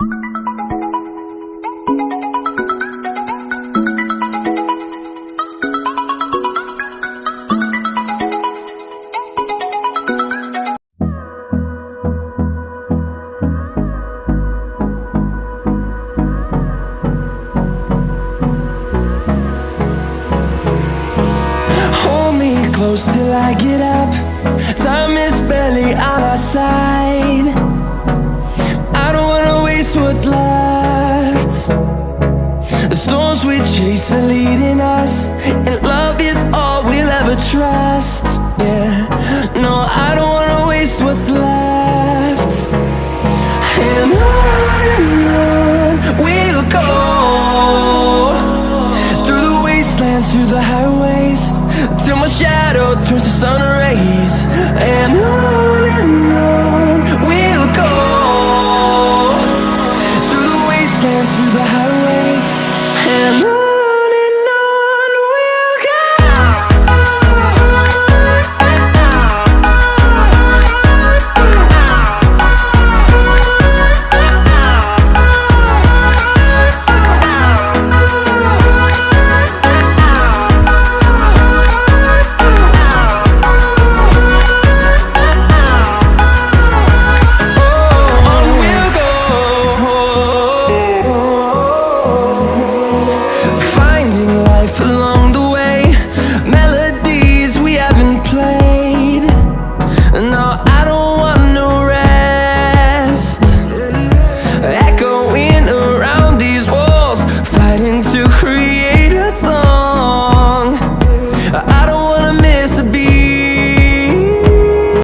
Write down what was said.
Hold me close till I get up. Time is barely on our side. I don't wanna waste what's left. The storms we chase are leading us, and love is all we'll ever trust. Yeah, no, I don't wanna waste what's left. And on we'll go, through the wastelands, through the highways, till my shadow turns to sun rays. And on we'll go, through the wastelands, through the highways.